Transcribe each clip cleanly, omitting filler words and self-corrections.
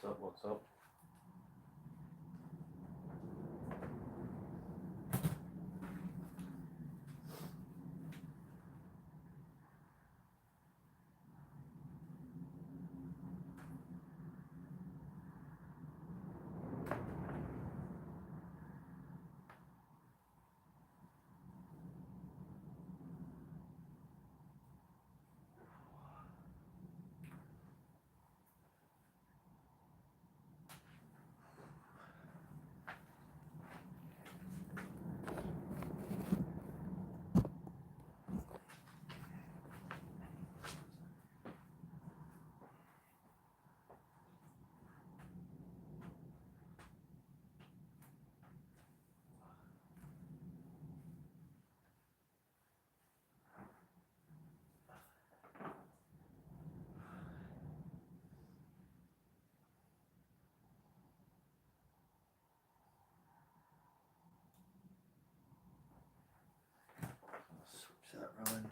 What's up? Switch that around.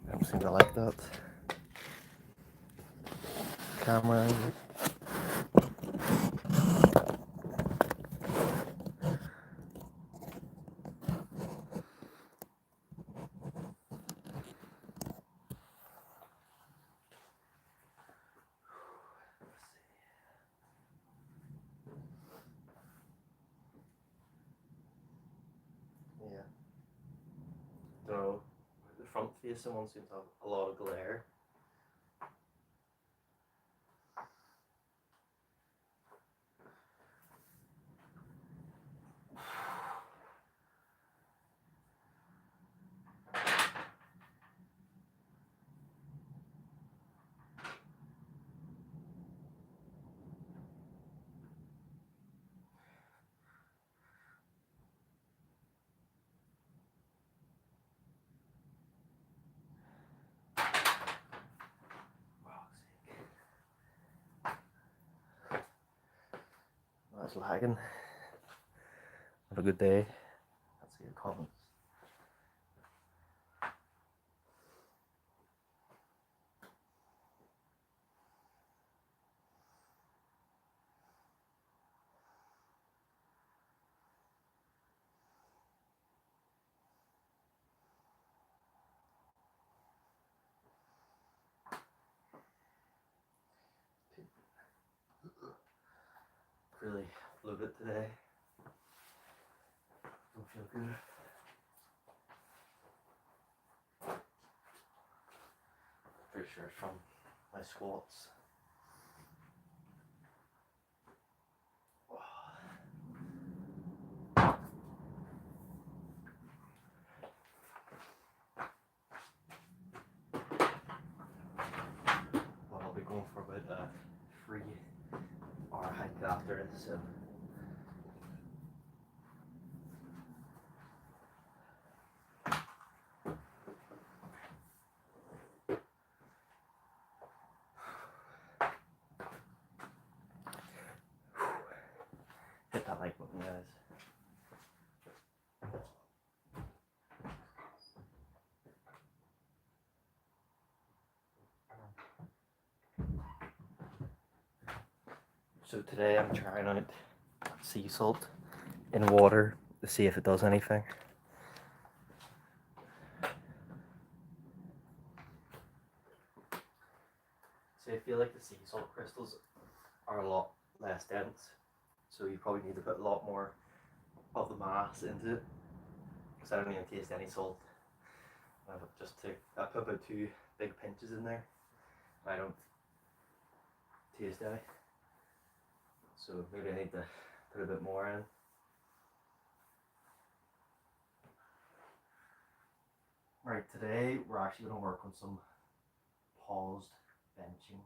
I don't seem to like that camera angle. Yeah. Don't know. The front facing one seems to have a lot of glare. That's lagging. Have a good day. Let's see your comments. Really blew it today. Don't feel good. Pretty sure it's from my squats. Well, I'll be going for about a 3-hour hike after this, so. Hit that like button, guys. So today I'm trying out sea salt in water to see if it does anything. So I feel like the sea salt crystals are a lot less dense, so you probably need to put a lot more of the mass into it, because I don't even taste any salt. I put about 2 big pinches in there. I don't taste any, so maybe I need to put a bit more in. Right, today we're actually going to work on some paused benching.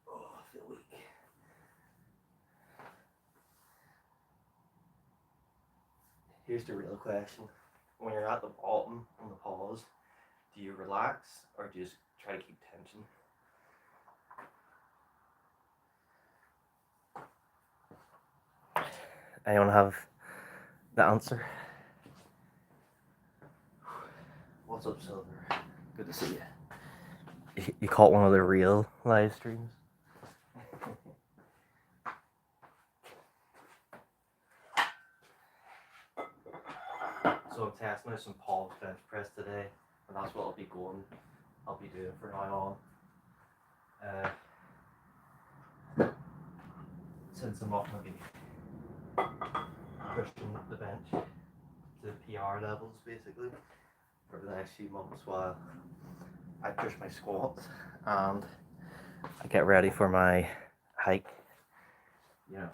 Oh, I feel weak. here's the real question. When you're at the bottom on the pause, do you relax or do you just try to keep tension? Anyone have the answer? What's up, Silver? Good to see you. You caught one of the real live streams? So I'm testing out some pause bench press today, and that's what I'll be doing from now on. Since I'm not going to be pushing the bench to PR levels basically for the next few months while I push my squats and I get ready for my hike. You know.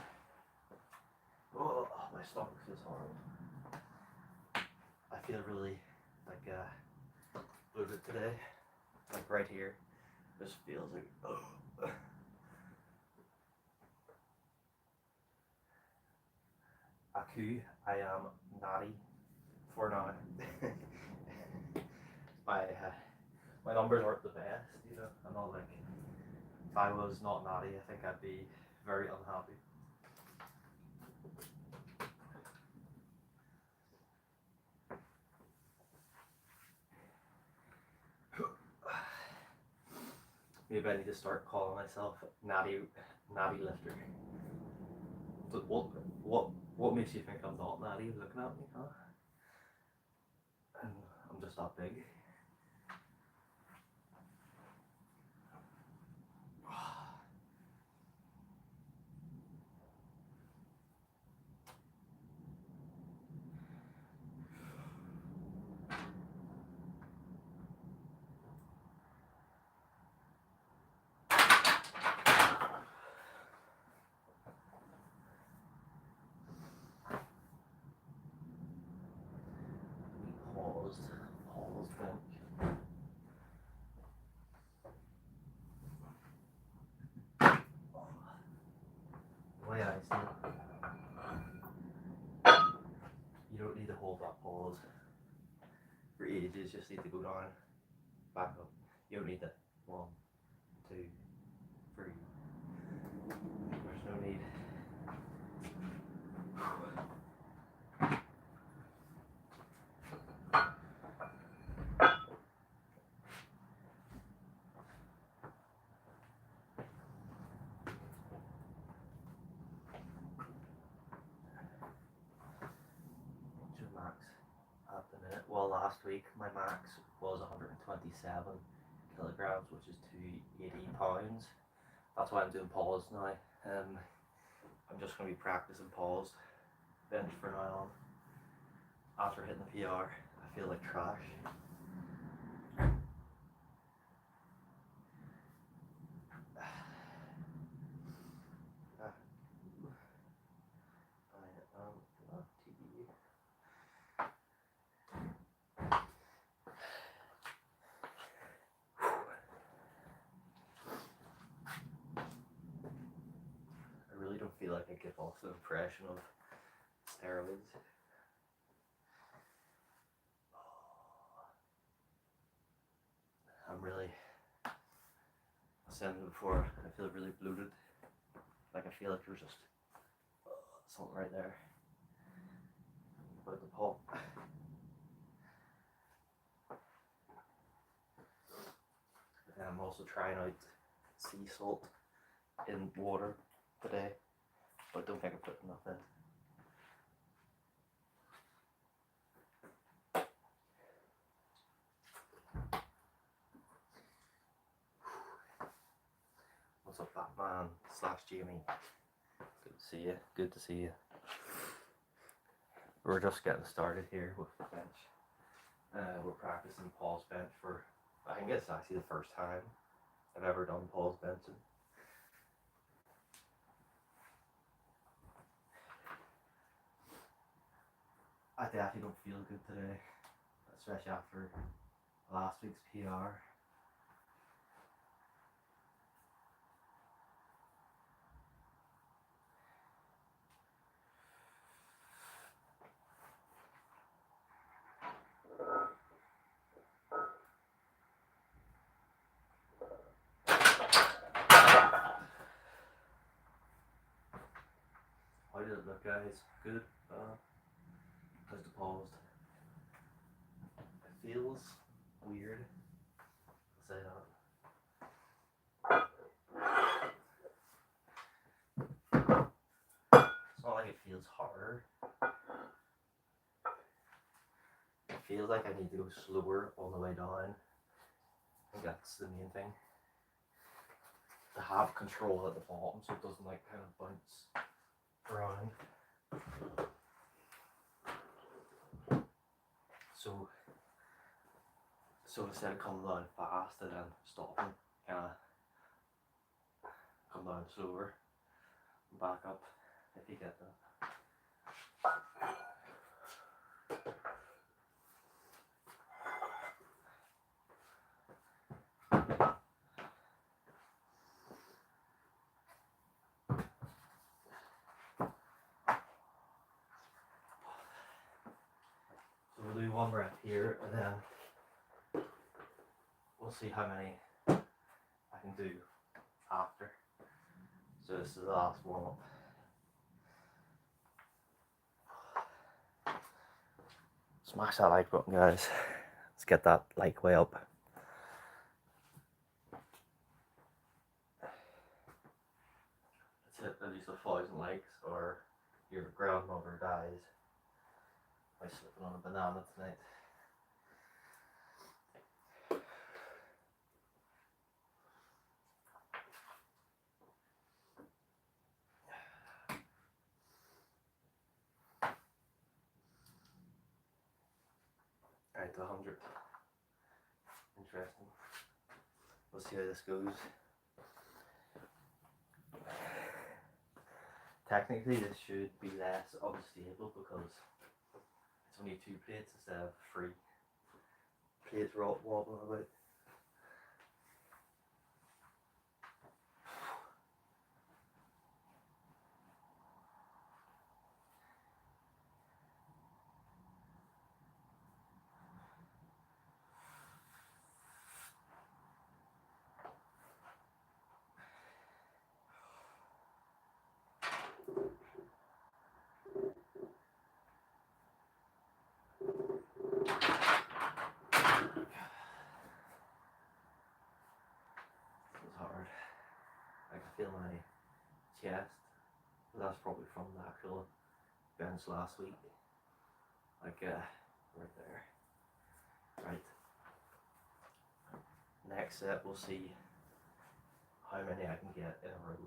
Oh, my stomach feels horrible. I feel really like bloated today. Like right here. This feels like oh. Aku, I am natty for now. My numbers aren't the best, you know. I'm not like, if I was not natty, I think I'd be very unhappy. Maybe I need to start calling myself natty lifter. But what makes you think I'm not natty looking at me, huh? And I'm just that big. Paused bench. My eyes do. You don't need to hold that pause for ages, just need to go down, back up. You don't need that. 1, 2, 3. There's no need. What's your max at the minute? Well, last week my max was 127 kilograms, which is 280 pounds. That's why I'm doing pause now. I'm just going to be practicing pause bench from now on. After hitting the PR, I feel like trash. I really don't feel like I give off the impression of steroids. I'm really, I said it before, I feel really bloated. Like I feel like there's just something right there about the pop. And I'm also trying out sea salt in water today, but don't think I put enough in. What's up, Batman / Jamie? Good to see you. Good to see you. We're just getting started here with the bench. We're practicing pause bench for, I think it's actually the first time I've ever done pause benching. I definitely don't feel good today, especially after last week's PR. look, guys. Good. How's the paused? It feels weird. I'll say that. It's not like it feels harder. It feels like I need to go slower on the way down. I think that's the main thing. To have control at the bottom so it doesn't like kind of bounce around. So instead of coming down fast and then stopping, kind of come down slower, back up, if you get that. So we'll do one rep here and then we'll see how many I can do after. So this is the last warm up. Smash that like button, guys. Let's get that like way up. Let's hit at least 1,000 likes or your grandmother dies by slipping on a banana tonight. Alright, to 100. Interesting. We'll see how this goes. Technically this should be less unstable because it's only 2 plates instead of 3 plates wobbling about. It's hard. I can feel my chest, but that's probably from the actual bench last week. Like right there. Right. Next set we'll see how many I can get in a row.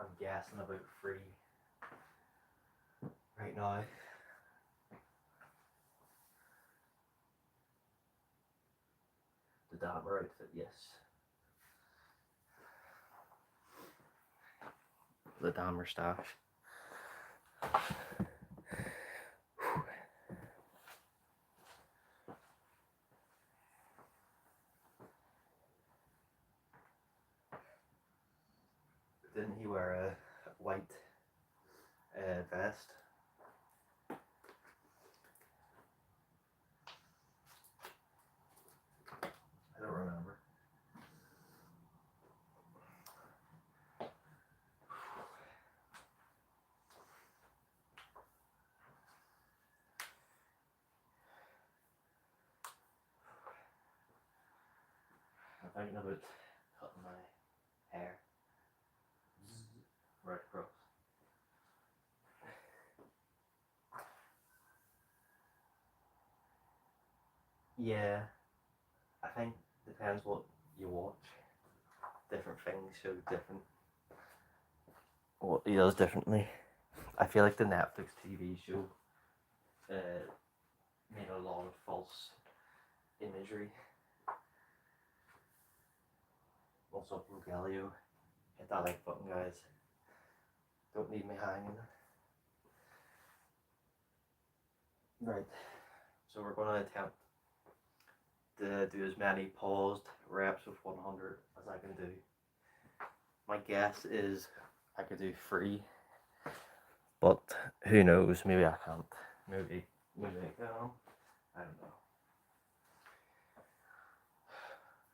I'm guessing about 3 right now. The Dammer outfit, yes. The Dammer stash. Didn't he wear a white vest? I don't remember. I'm thinking about cutting my hair right across. Yeah, I think depends what you watch. Different things show different. What he does differently. I feel like the Netflix TV show made a lot of false imagery. What's up, Rogelio? Hit that like button, guys. Don't leave me hanging. Right, so we're going to attempt to do as many paused reps with 100 as I can do. My guess is I could do 3, but who knows, maybe I can't. Maybe I can. I don't know.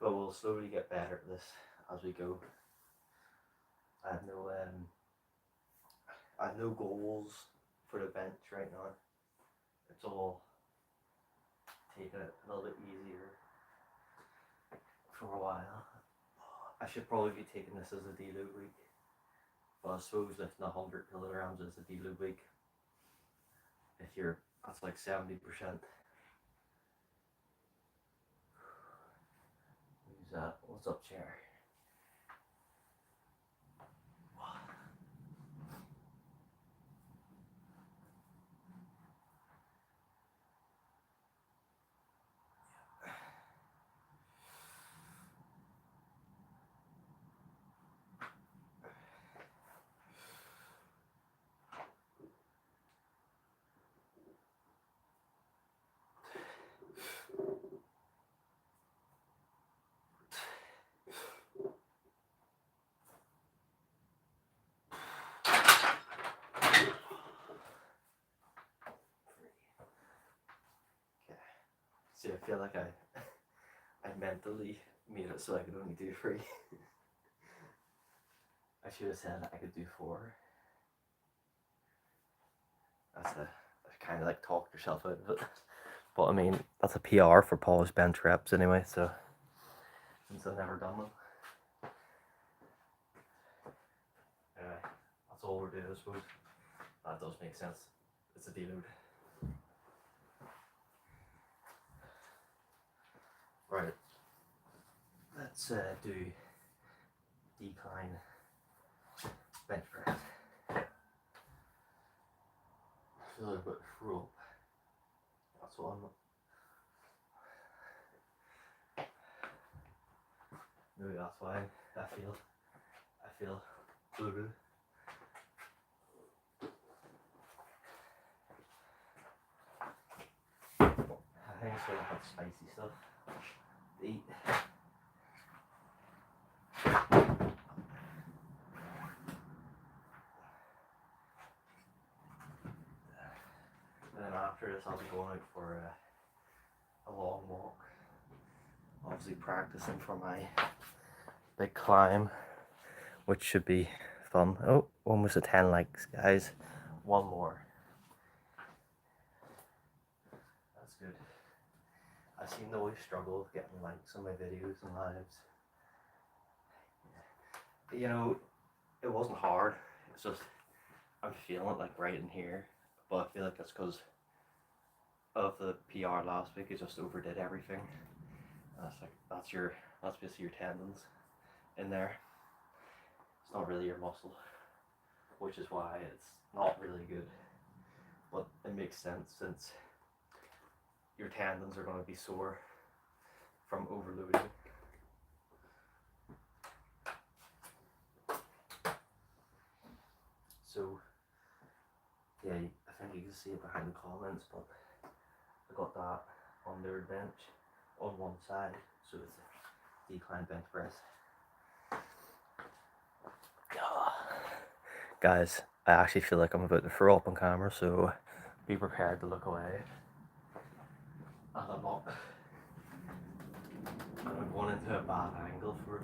but we'll slowly get better at this as we go. I have no goals for the bench right now. It's all taking it a little bit easier for a while. I should probably be taking this as a deload week, but I suppose lifting 100 kilograms is a deload week. If you're, that's like 70%. Who's that? What's up, chair? See, I feel like I mentally made it so I could only do 3. I should have said I could do 4. That's kind of like talk yourself out of it. But I mean, that's a PR for Paul's bench reps anyway, so since I've never done them. Anyway, that's all we're doing, I suppose. That does make sense. It's a deload. Right. Let's do decline bench press. I feel like a bit through up. That's what maybe that's why I feel blue. I think it's gonna have spicy stuff to eat. And then after this I'll be going out for a long walk. Obviously practicing for my big climb, which should be fun. Oh, almost at 10 likes, guys. One more. That's good. I seem to always struggle with getting likes on my videos and lives. You know, it wasn't hard. It's just I'm feeling it like right in here, but I feel like that's because of the PR last week. It just overdid everything. That's like that's basically your tendons in there. It's not really your muscle, which is why it's not really good. But it makes sense since your tendons are going to be sore from overloading. So yeah, I think you can see it behind the comments, but I got that under bench on one side, so it's a decline bench press. Guys, I actually feel like I'm about to throw up on camera, so be prepared to look away. And I'm not. I'm going into a bad angle for it.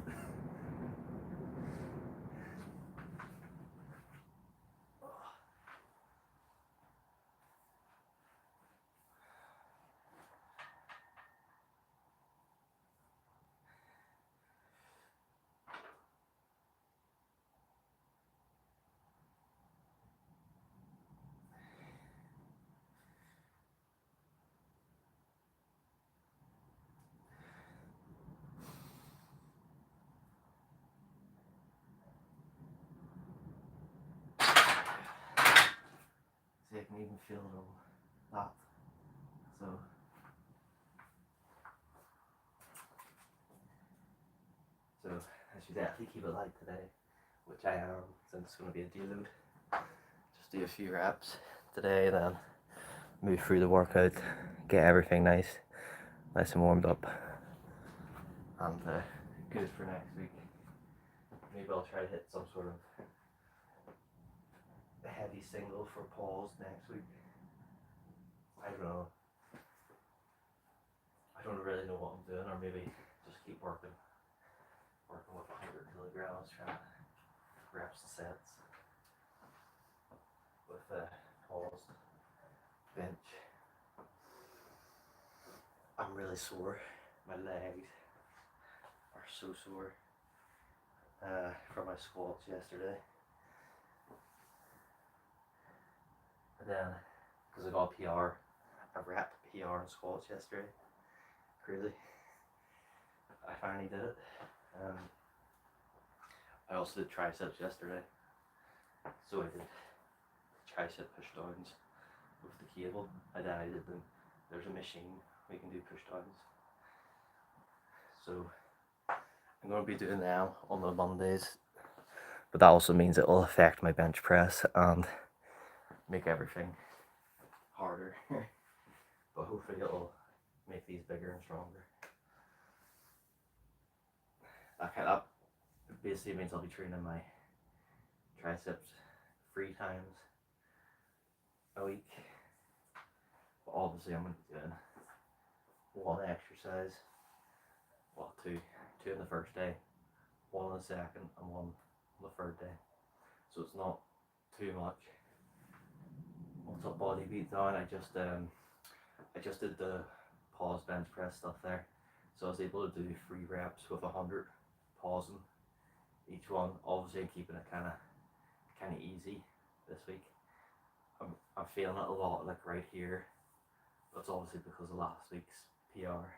See, I can even feel a little that. So I should definitely keep it light today, which I am, since it's going to be a deload. Just do a few reps today, then move through the workout, get everything nice and warmed up, and good for next week. Maybe I'll try to hit some sort of heavy single for pause next week. I don't know. I don't really know what I'm doing, or maybe just just keep working with 100 kilograms, trying to reps and sets with pause bench. I'm really sore. My legs are so sore from my squats yesterday. And then, because I got a PR, I wrapped PR in squats yesterday. Crazy. I finally did it. I also did triceps yesterday. So I did tricep push downs with the cable. And then I did them. There's a machine we can do push downs. So I'm going to be doing them on the Mondays. But that also means it will affect my bench press and make everything harder. But hopefully it'll make these bigger and stronger. That basically means I'll be training my triceps 3 times a week. But obviously I'm going to be doing 1 exercise, well 2 in the first day, 1 on the second and 1 on the third day. So it's not too much. Once that body beat down, I just did the pause bench press stuff there. So I was able to do 3 reps with 100 pausing each one. Obviously I'm keeping it kind of easy this week. I'm feeling it a lot like right here. That's obviously because of last week's PR.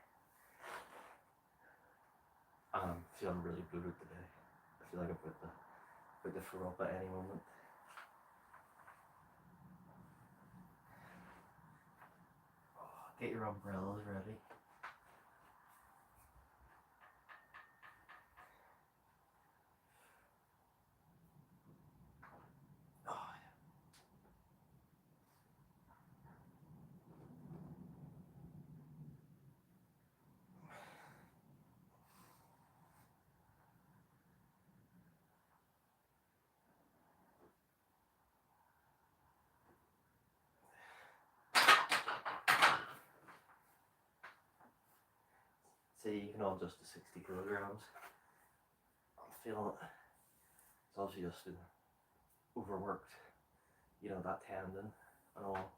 And I'm feeling really bloated today. I feel like I'm about to throw up at any moment. Get your umbrellas ready. See, even on just the 60 kilograms, I'm feeling it. It's obviously just been overworked, you know, that tendon and all.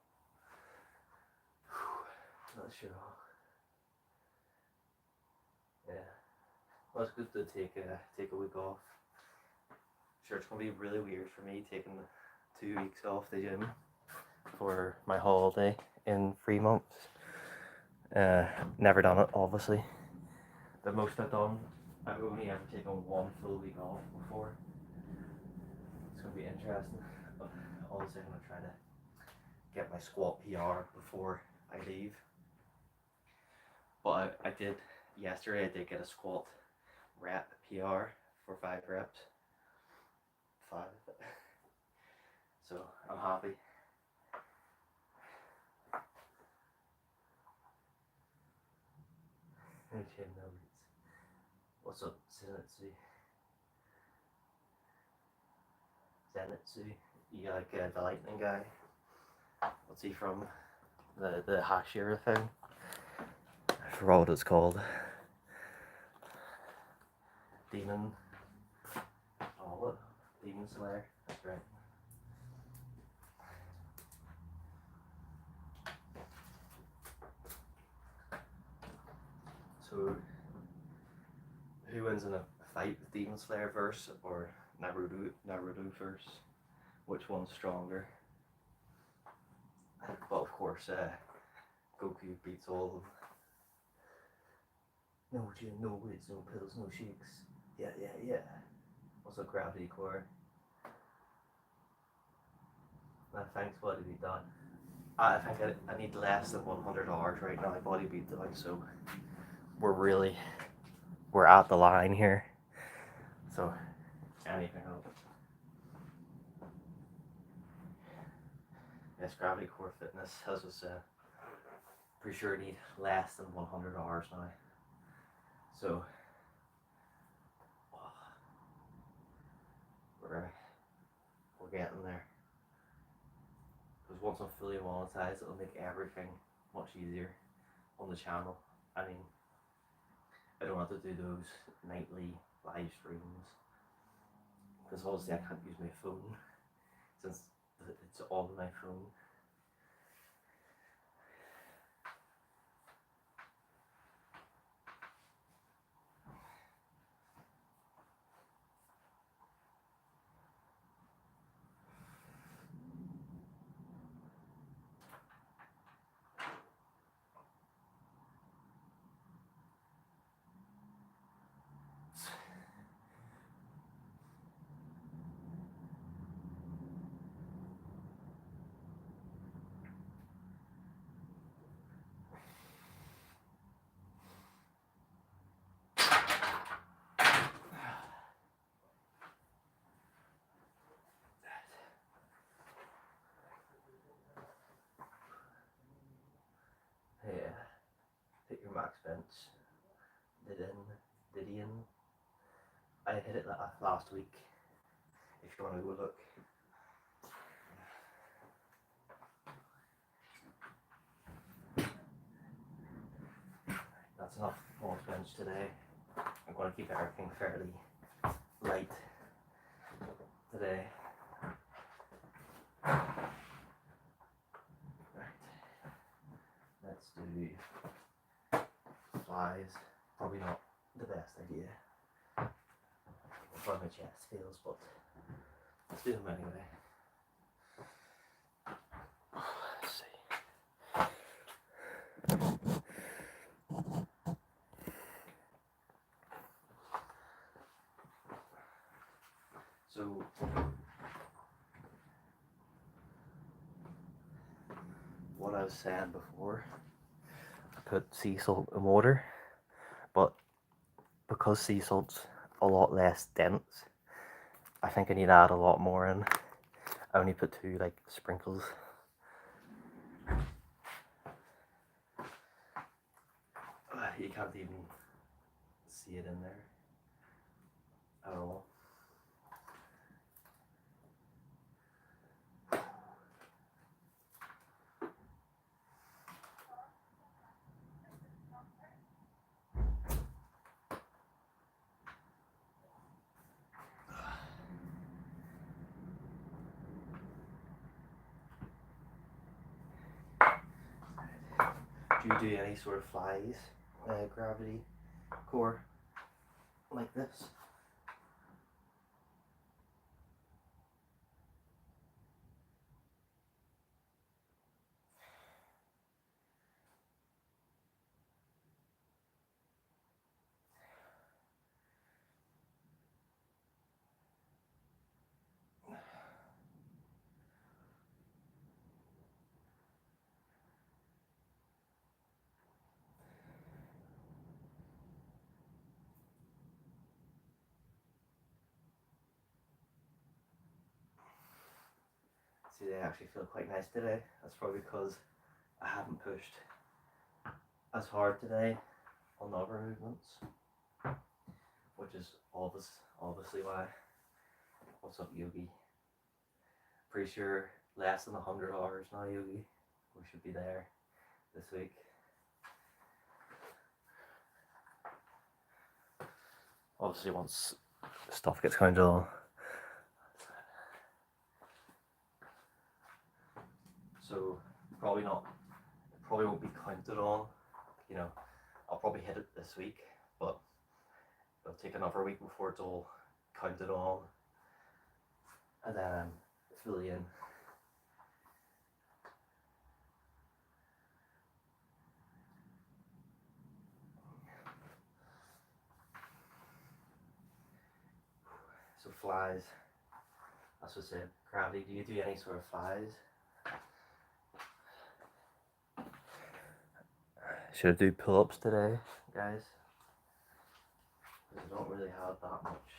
That shit off. Yeah. Well, it's good to take a week off. Sure, it's gonna be really weird for me taking 2 weeks off the gym for my holiday in 3 months. Never done it, obviously. The most I've done, I've only ever taken 1 full week off before. It's going to be interesting. Obviously I'm going to try to get my squat PR before I leave. But I did, yesterday I did get a squat rep PR for 5 reps. 5. So I'm happy. What's up, Zenitsu? You like the lightning guy? What's he from? The Hashira thing? I forgot what it's called. Demon. Oh, what? Demon Slayer. That's right. So, who wins in a fight, Demon Slayer verse or Naruto verse? Which one's stronger? But of course, Goku beats all of them. No gym, no weights, no pills, no shakes. Yeah. What's up, Gravity Core? Thanks, Body Beat Down. I think I need less than 100 hours right now, Body Beat Down, so we're at the line here. So, anything helps. Yes, Gravity Core Fitness has us pretty sure need less than 100 hours now. So, we're getting there. Because once I'm fully monetized, it'll make everything much easier on the channel. I mean, I don't have to do those nightly live streams because obviously I can't use my phone since it's on my phone. Yeah, hit your max bench. Did in. I hit it last week. If you want to go look. That's enough for bench today. I'm going to keep everything fairly light today. Right. Let's do flies. Probably not the best idea for my chest feels, but let's do them anyway. Let's see. So what I was saying before, I put sea salt in water, but because sea salt's a lot less dense, I think I need to add a lot more in. I only put 2 like sprinkles. You can't even see it in there at all. Do you do any sort of flies, gravity core like this? See, they actually feel quite nice today. That's probably because I haven't pushed as hard today on the other movements, which is obviously why. What's up, Yogi? Pretty sure less than 100 hours now, Yogi. We should be there this week. Obviously, once stuff gets counted on. So probably not. It probably won't be counted on. You know, I'll probably hit it this week, but it'll take another week before it's all counted on, and then I'm fully in. So flies. That's what I said. Gravity. Do you do any sort of flies? Should I do pull-ups today, guys? Because I don't really have that much.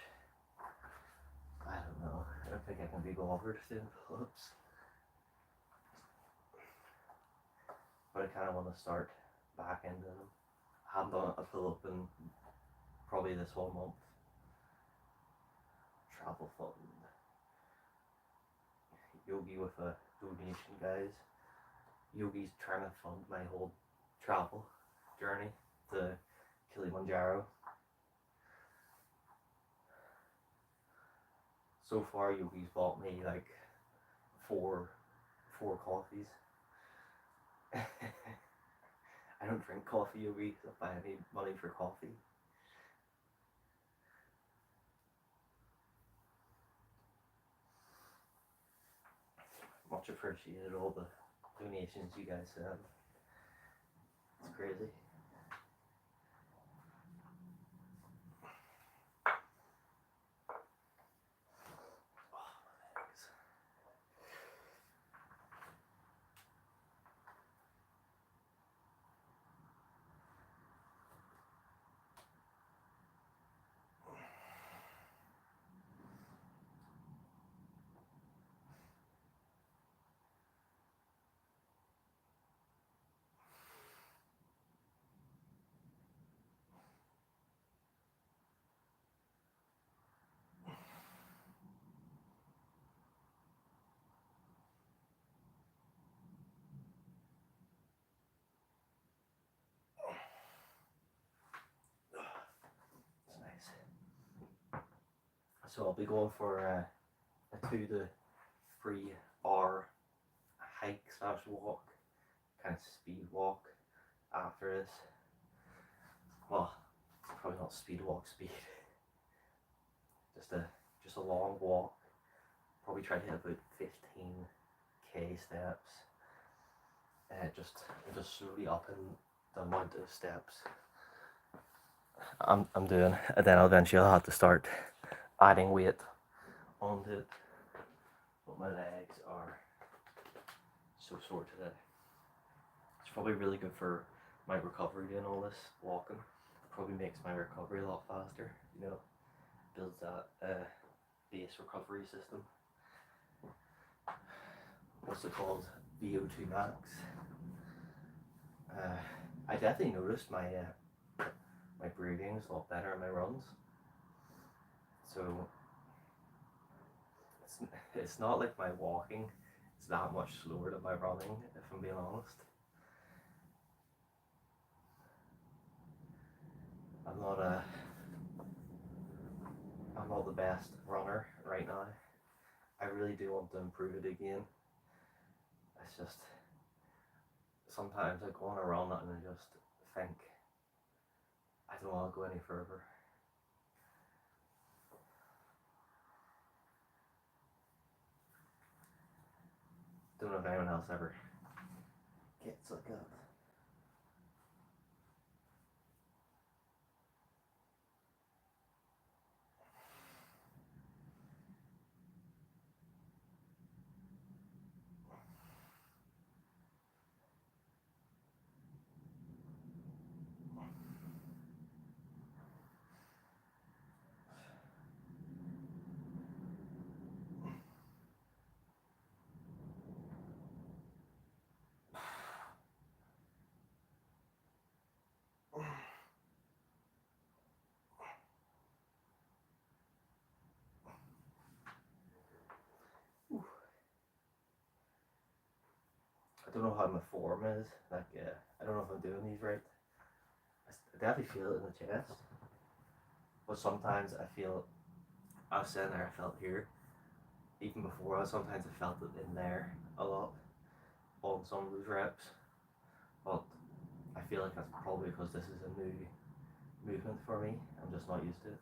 I don't know. I don't think I can be bothered doing pull-ups. But I kind of want to start back into them. I haven't done a pull-up in probably this whole month. Travel fund. Yogi with a donation, guys. Yogi's trying to fund my whole travel journey to Kilimanjaro. So far, Yogi's bought me like four coffees. I don't drink coffee, Yogi, so if I have any money for coffee. Much appreciated all the donations you guys sent. It's crazy. So I'll be going for a 2 to 3 hour hike / walk, kind of speed walk after this. Well, probably not speed walk speed. Just a long walk. Probably try to hit about 15k steps. Just slowly upping the amount of steps I'm doing, and then eventually I'll have to start adding weight onto it. But my legs are so sore today. It's probably really good for my recovery doing all this walking. It probably makes my recovery a lot faster, you know, builds that base recovery system. What's it called? VO2 max. I definitely noticed my breathing is a lot better on my runs. So it's not like my walking is that much slower than my running, if I'm being honest. I'm not the best runner right now. I really do want to improve it again. It's just sometimes I go on a run and I just think I don't want to go any further. Don't know if anyone else ever gets like that. I don't know how my form is. Like, I don't know if I'm doing these right. I definitely feel it in the chest, but sometimes I feel. I was sitting there, I felt here. Even before, sometimes I felt it in there a lot on some of those reps. But I feel like that's probably because this is a new movement for me. I'm just not used to it.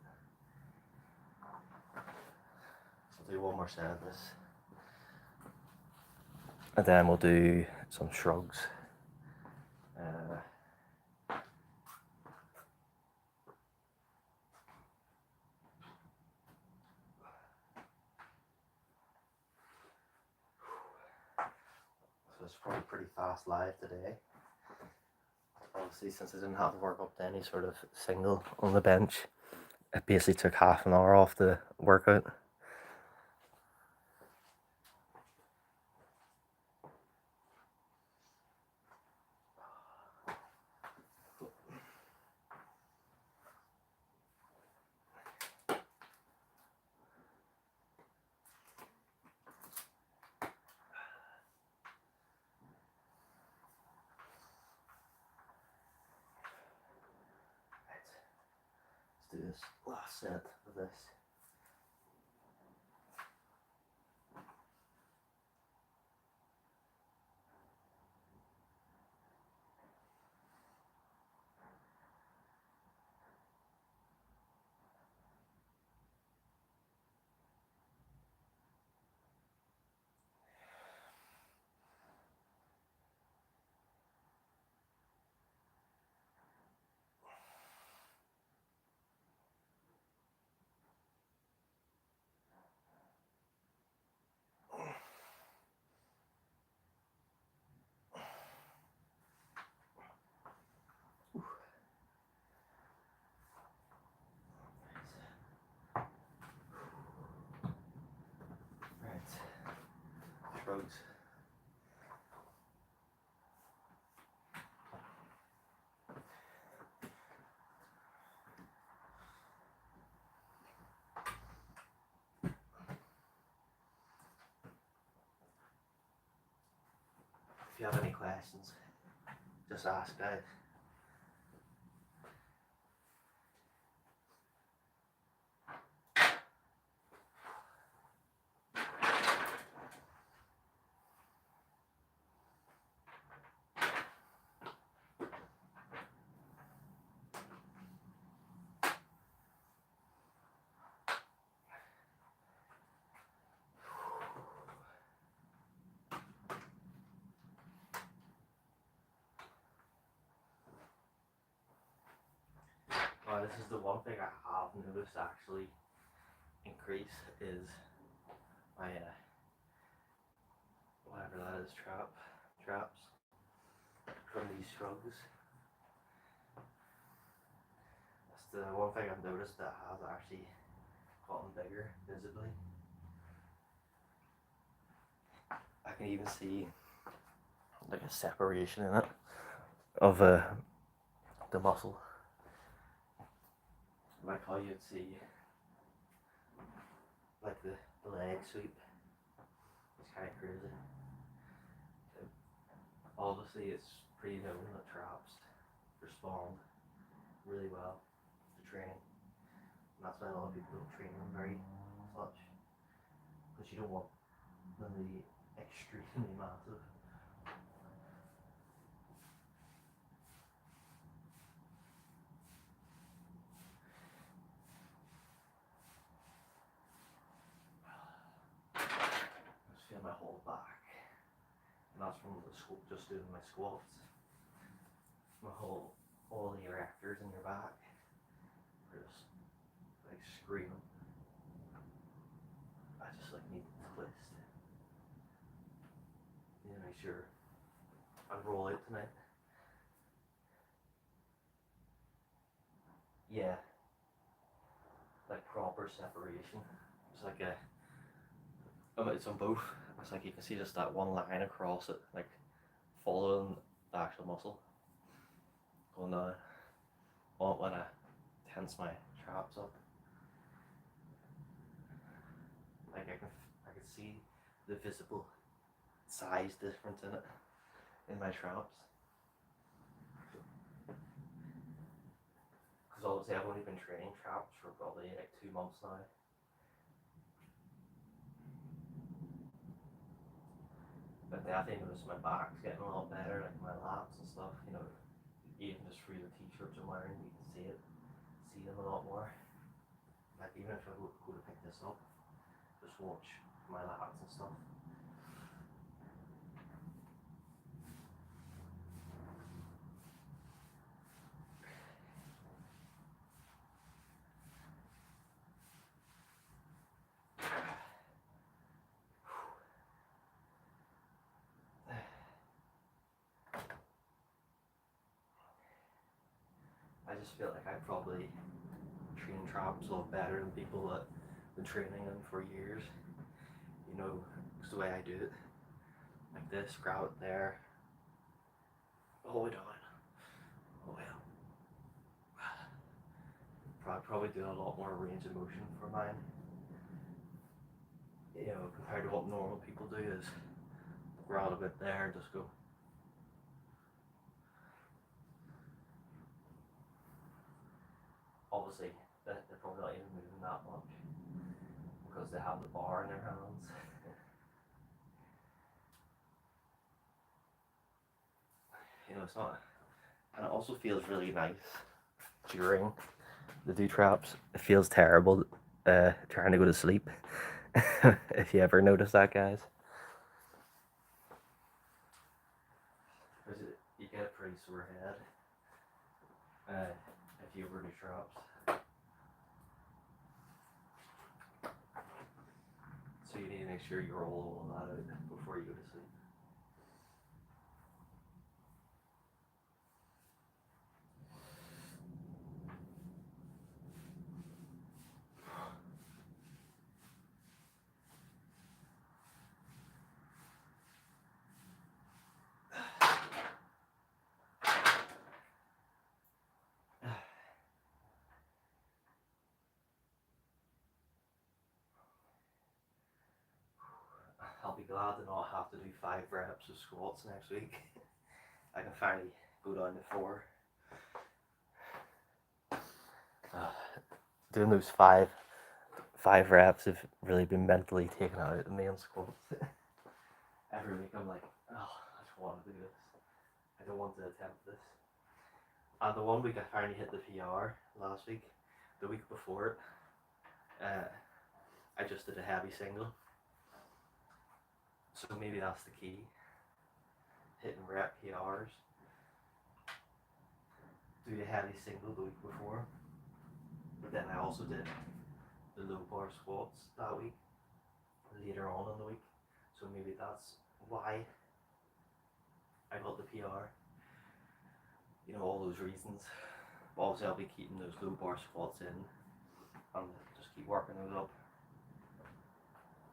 So I'll do one more set of this. And then we'll do some shrugs. So it's probably pretty fast live today. Obviously, since I didn't have to work up to any sort of single on the bench, it basically took half an hour off the workout. do this last set of this. Right, shrugs. If you have any questions, just ask, guys. This is the one thing I have noticed actually increase is my whatever that is, traps from these shrugs. That's the one thing I've noticed that has actually gotten bigger visibly. I can even see like a separation in it of the muscle. Like how you'd see like the leg sweep. It's kind of crazy. Obviously it's pretty known that traps respond really well to training. And that's why a lot of people don't train them very much. Because you don't want them to be extremely massive. Just feel my whole back. And that's from just doing my squats. All the erectors in your back are just like screaming. I just like need to twist. Need to make sure I roll out tonight. Yeah, like proper separation. It's like it's on both. It's like you can see just that one line across it, like following the actual muscle. Going down. When I tense my traps up, like I can see the visible size difference in it in my traps. Because obviously I've only been training traps for probably like 2 months now. But I definitely noticed my back's getting a lot better, like my lats and stuff, you know, even just through the t-shirts I'm wearing, you can see them a lot more. Like even if I go to pick this up, just watch my lats and stuff. I just feel like I probably train traps a lot better than people that have been training them for years. You know, it's the way I do it. Like this, grab it there, all the way down, all the way up. Probably do a lot more range of motion for mine. You know, compared to what normal people do is grab a bit there and just go. Obviously, the that much because they have the bar in their hands. You know, it's not, and it also feels really nice during the do traps. It feels terrible trying to go to sleep. If you ever notice that, guys. You get a pretty sore head if you ever do traps. So you need to make sure you roll all that out before you go to sleep. I'll be glad to not have to do 5 reps of squats next week. I can finally go down to 4. Doing those five reps have really been mentally taken out of me on squats. Every week I'm like, oh, I just want to do this. I don't want to attempt this. And the one week I finally hit the PR last week. The week before it, I just did a heavy single. So maybe that's the key. Hitting rep PRs. Do a heavy single the week before. But then I also did the low bar squats that week, later on in the week. So maybe that's why I got the PR. You know, all those reasons. But obviously I'll be keeping those low bar squats in and just keep working those up.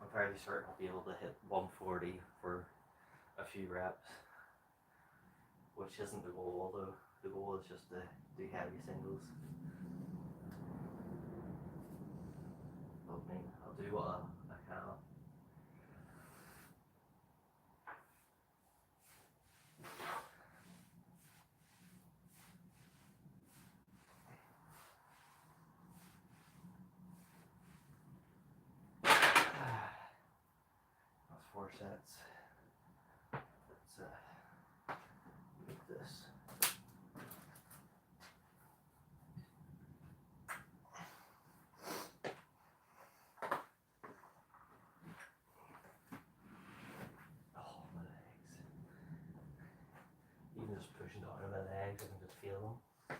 I'm fairly certain I'll be able to hit 140 for a few reps, which isn't the goal, although the goal is just to do heavy singles. But I mean, I'll do what I can. That's 4 sets. Let's make this. Oh, my legs. Even just pushing down on my legs, I can just feel them.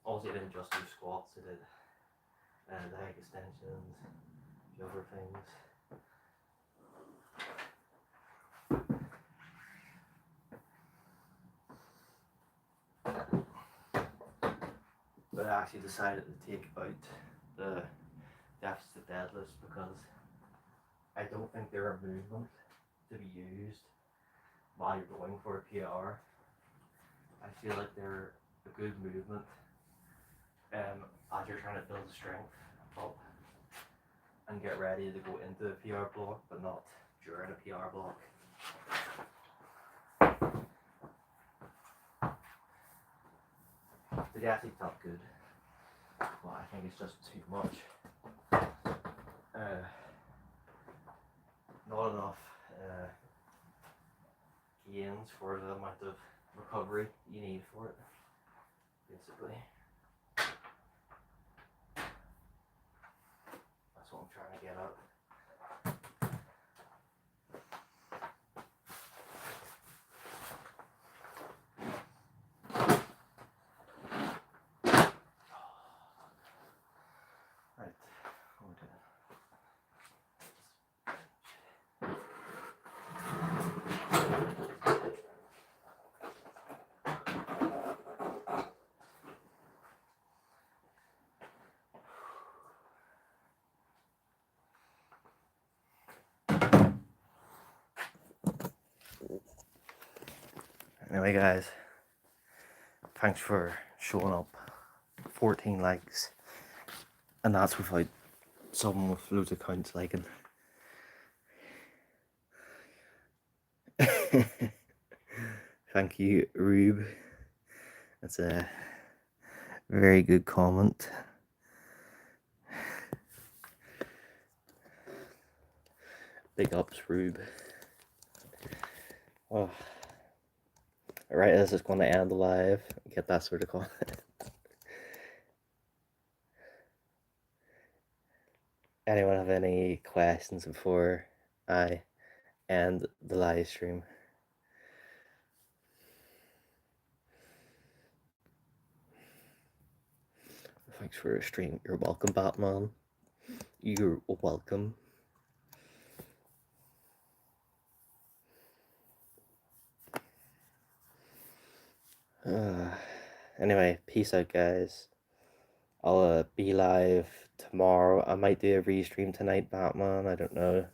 Also, I didn't just do squats, I did leg extensions, a few other things. But I actually decided to take out the deficit deadlifts because I don't think they're a movement to be used while you're going for a PR. I feel like they're a good movement as you're trying to build strength up and get ready to go into a PR block, but not during a PR block. The definitely felt good, but I think it's just too much. Not enough gains for the amount of recovery you need for it, basically. That's what I'm trying to get at. Anyway, guys, thanks for showing up. 14 likes, and that's without someone with loads of accounts liking. Thank you, Rube. That's Very good comment. Big ups, Rube. Oh. Alright, this is going to end live. Get that sort of comment. Anyone have any questions before I end the live stream? Thanks for a stream. You're welcome, Batman. You're welcome. Anyway, peace out, guys. I'll be live tomorrow. I might do a restream tonight, Batman. I don't know.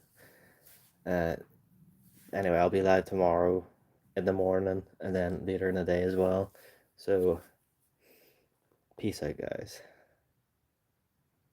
Anyway, I'll be live tomorrow in the morning and then later in the day as well. So, peace out, guys.